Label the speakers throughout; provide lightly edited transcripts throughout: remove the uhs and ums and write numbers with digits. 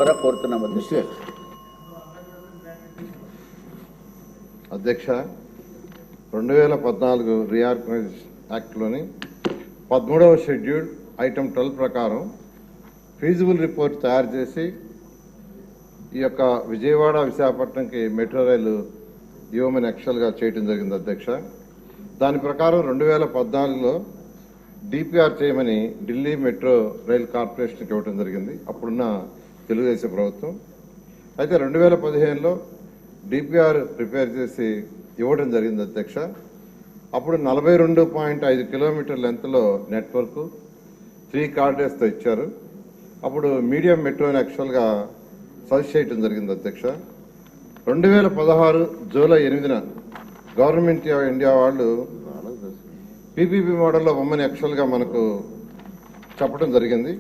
Speaker 1: కోరుతున్నాం
Speaker 2: అధ్యక్ష. 2014 reorganisation యాక్ట్లోని 13వ schedule item 12 ప్రకారం ఫీజిబుల్ రిపోర్ట్ తయారు చేసి ఈ యొక్క విజయవాడ విశాఖపట్నంకి మెట్రో రైలు ఇవ్వమని యాక్చువల్గా చేయడం జరిగింది అధ్యక్ష. దాని ప్రకారం 2014లో డిపిఆర్ చేయమని ఢిల్లీ మెట్రో రైల్ కార్పొరేషన్కి ఇవ్వడం జరిగింది అప్పుడున్న తెలుగుదేశం ప్రభుత్వం. అయితే 2015లో డిపిఆర్ ప్రిపేర్ చేసి ఇవ్వడం జరిగింది అధ్యక్ష. అప్పుడు 42.5 కిలోమీటర్ లెంత్లో నెట్వర్క్ 3 కారిడార్స్తో ఇచ్చారు. అప్పుడు మీడియం మెట్రోని యాక్చువల్గా సజెస్ట్ చేయడం జరిగింది అధ్యక్ష. 2016 జూలై 8న గవర్నమెంట్ ఆఫ్ ఇండియా వాళ్ళు పీపీపీ మోడల్లో బొమ్మని యాక్చువల్గా మనకు చెప్పడం జరిగింది.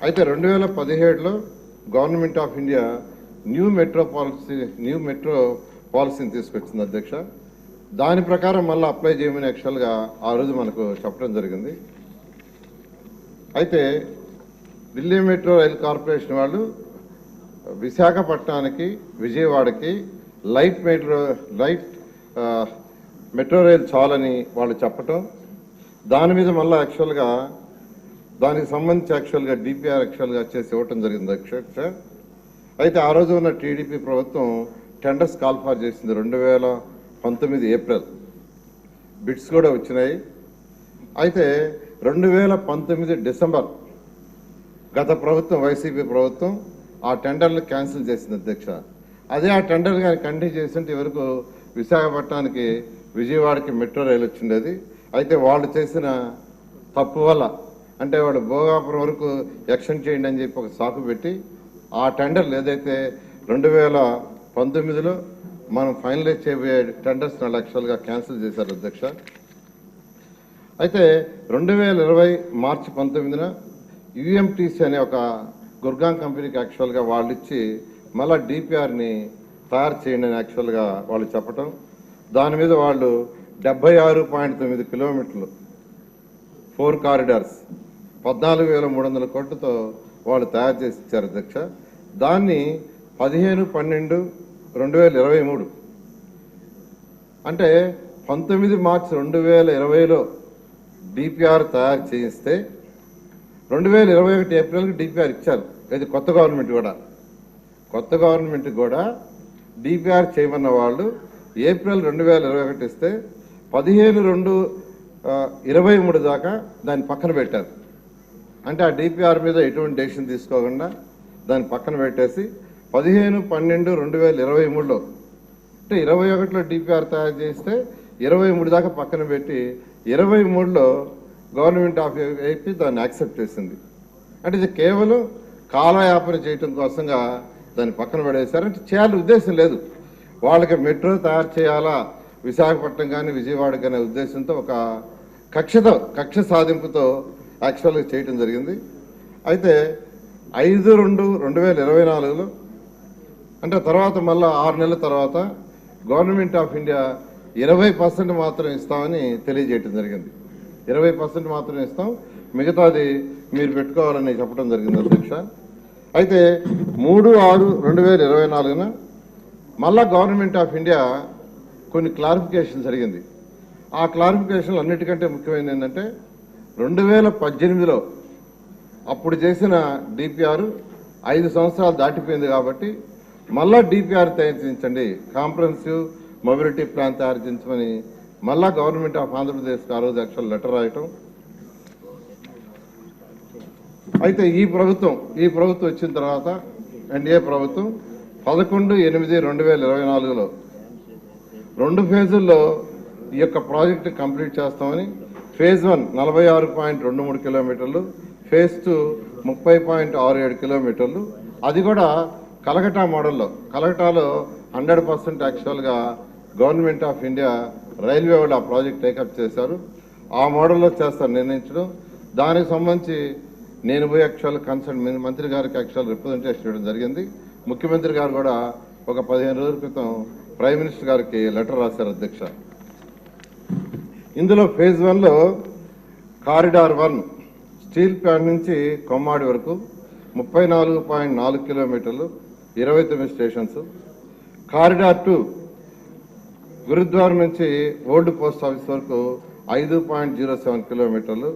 Speaker 2: అయితే 2017లో government of India new metro పాలసీని తీసుకొచ్చింది అధ్యక్ష. దాని ప్రకారం మళ్ళీ అప్లై చేయమని యాక్చువల్గా ఆ రోజు మనకు చెప్పడం జరిగింది. అయితే ఢిల్లీ మెట్రో రైల్ కార్పొరేషన్ వాళ్ళు విశాఖపట్నానికి విజయవాడకి లైట్ మెట్రో రైల్ చాలని వాళ్ళు చెప్పటం, దాని మీద మళ్ళీ యాక్చువల్గా దానికి సంబంధించి యాక్చువల్గా డిపిఆర్ యాక్చువల్గా చేసి ఇవ్వటం జరిగింది అధ్యక్ష. అయితే ఆ రోజు ఉన్న టీడీపీ ప్రభుత్వం టెండర్స్ కాల్ఫార్ చేసింది 2019 ఏప్రిల్. బిడ్స్ కూడా వచ్చినాయి. అయితే 2019 డిసెంబర్ గత ప్రభుత్వం వైసీపీ ప్రభుత్వం ఆ టెండర్లు క్యాన్సిల్ చేసింది అధ్యక్ష. అదే ఆ టెండర్ కానీ కంటిన్యూ చేస్తుంటే వరకు విశాఖపట్నానికి విజయవాడకి మెట్రో రైలు వచ్చిండేది. అయితే వాళ్ళు చేసిన తప్పు వల్ల అంటే వాళ్ళు భోగాపురం వరకు ఎక్స్టెండ్ చేయండి అని చెప్పి ఒక సాకు పెట్టి ఆ టెండర్లు ఏదైతే 2019లో మనం ఫైనలైజ్ చేయబోయే టెండర్స్ 4 లక్షలుగా క్యాన్సిల్ చేశారు అధ్యక్ష. అయితే 2020 మార్చి 19న యుఎంటీసీ అనే ఒక గుర్గాం కంపెనీకి యాక్చువల్గా వాళ్ళు ఇచ్చి మళ్ళీ డిపిఆర్ని తయారు చేయండి అని యాక్చువల్గా వాళ్ళు చెప్పటం, దాని మీద వాళ్ళు 76.9 కిలోమీటర్లు 4 కారిడార్స్ 14,300 కోట్లతో వాళ్ళు తయారు చేసి ఇచ్చారు అధ్యక్ష. దాన్ని 15/12/2023 అంటే 19 మార్చి 2020లో డిపిఆర్ తయారు చేయిస్తే 2021 ఏప్రిల్కి డిపిఆర్ ఇచ్చారు. ఇది కొత్త గవర్నమెంట్ కూడా డిపిఆర్ చేయమన్న వాళ్ళు ఏప్రిల్ 2021 ఇస్తే 15/2/23 దాకా దాన్ని పక్కన పెట్టారు. అంటే ఆ డిపిఆర్ మీద ఎటువంటి డెసిషన్ తీసుకోకుండా దాన్ని పక్కన పెట్టేసి 15/12/2023లో అంటే 21లో డిపిఆర్ తయారు చేస్తే 23 దాకా పక్కన పెట్టి 23లో గవర్నమెంట్ ఆఫ్ ఏపీ దాన్ని యాక్సెప్ట్ చేసింది. అంటే ఇది కేవలం కాలయాపన చేయటం కోసంగా దాన్ని పక్కన పడేశారు. అంటే చేయాలని ఉద్దేశం లేదు. వాళ్ళకి మెట్రో తయారు చేయాలా విశాఖపట్నం కానీ విజయవాడ కానీ ఉద్దేశంతో ఒక కక్ష సాధింపుతో యాక్చువల్గా చేయటం జరిగింది. అయితే 5/2/2024లో అంటే తర్వాత మళ్ళీ 6 నెలల తర్వాత గవర్నమెంట్ ఆఫ్ ఇండియా 20% మాత్రం ఇస్తామని తెలియజేయటం జరిగింది. 20% మాత్రం ఇస్తాం, మిగతాది మీరు పెట్టుకోవాలని చెప్పడం జరిగింది అధ్యక్ష. అయితే 3/6/2024న మళ్ళా గవర్నమెంట్ ఆఫ్ ఇండియా కొన్ని క్లారిఫికేషన్ జరిగింది. ఆ క్లారిఫికేషన్లు అన్నిటికంటే ముఖ్యమైనది ఏంటంటే 2018లో అప్పుడు చేసిన డిపిఆర్ 5 సంవత్సరాలు దాటిపోయింది కాబట్టి మళ్ళా డిపిఆర్ తయారు చేయించండి, కాంప్రహెన్సివ్ మొబిలిటీ ప్లాన్ తయారు చేయించమని మళ్ళా గవర్నమెంట్ ఆఫ్ ఆంధ్రప్రదేశ్కి ఆ రోజు యాక్చువల్ లెటర్ రాయటం. అయితే ఈ ప్రభుత్వం వచ్చిన తర్వాత ఎన్డీఏ ప్రభుత్వం 11/8/2024లో 2 ఫేజుల్లో ఈ యొక్క ప్రాజెక్టు కంప్లీట్ చేస్తామని ఫేజ్ 1 46.23 కిలోమీటర్లు, ఫేజ్ 2 30.67 కిలోమీటర్లు, అది కూడా కలకటా మోడల్లో. కలకటాలో 100% యాక్చువల్గా గవర్నమెంట్ ఆఫ్ ఇండియా రైల్వే వాళ్ళు ఆ ప్రాజెక్ట్ టేకప్ చేశారు. ఆ మోడల్లో చేస్తారు నిర్ణయించడం. దానికి సంబంధించి నేను పోయి యాక్చువల్ కన్సర్న్ మంత్రి గారికి యాక్చువల్ రిప్రజెంటేషన్ ఇవ్వడం జరిగింది. ముఖ్యమంత్రి గారు కూడా ఒక 15 రోజుల క్రితం ప్రైమ్ మినిస్టర్ గారికి లెటర్ రాశారు అధ్యక్ష. ఇందులో ఫేజ్ 1లో కారిడార్ 1 స్టీల్ ప్లాంట్ నుంచి కొమ్మాడి వరకు, 34.4 కిలోమీటర్లు 29 స్టేషన్స్. కారిడార్ 2 గురుద్వారం నుంచి ఓల్డ్ పోస్ట్ ఆఫీస్ వరకు 5.07 కిలోమీటర్లు,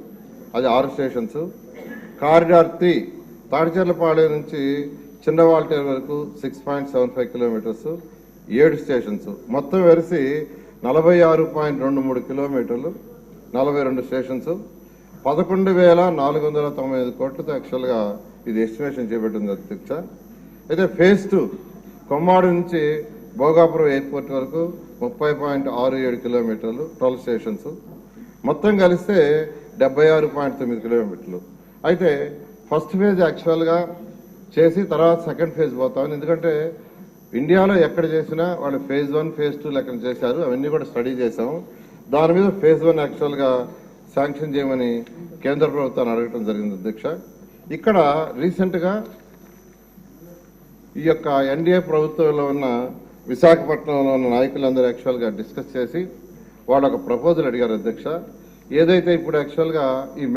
Speaker 2: అది 6 స్టేషన్స్. కారిడార్ 3 తాడిచెర్లపాలెం నుంచి చిన్నవాల్టేరు వరకు 6.75 కిలోమీటర్స్, 7 స్టేషన్స్. మొత్తం వెరిసి 46.23 కిలోమీటర్లు, 42 స్టేషన్స్. 11,495 కోట్లతో యాక్చువల్గా ఇది ఎస్టిమేషన్ చేపట్టింది అధ్యక్ష. అయితే ఫేజ్ 2 కొమ్మాడు నుంచి భోగాపురం ఎయిర్పోర్ట్ వరకు 30.67 కిలోమీటర్లు, 12 స్టేషన్స్. మొత్తం కలిస్తే 76.9 కిలోమీటర్లు. అయితే ఫస్ట్ ఫేజ్ యాక్చువల్గా చేసి తర్వాత సెకండ్ ఫేజ్ పోతామని, ఎందుకంటే ఇండియాలో ఎక్కడ చేసినా వాళ్ళు ఫేజ్ 1 ఫేజ్ 2 లెక్కన చేశారు, అవన్నీ కూడా స్టడీ చేశాము. దాని మీద ఫేజ్ 1 యాక్చువల్గా శాంక్షన్ చేయమని కేంద్ర ప్రభుత్వాన్ని అడగటం జరిగింది అధ్యక్ష. ఇక్కడ రీసెంట్గా ఈ యొక్క ఎన్డీఏ ప్రభుత్వంలో ఉన్న విశాఖపట్నంలో ఉన్న నాయకులందరూ యాక్చువల్గా డిస్కస్ చేసి వాళ్ళు ఒక ప్రపోజల్ అడిగారు అధ్యక్ష. ఏదైతే ఇప్పుడు యాక్చువల్గా ఈ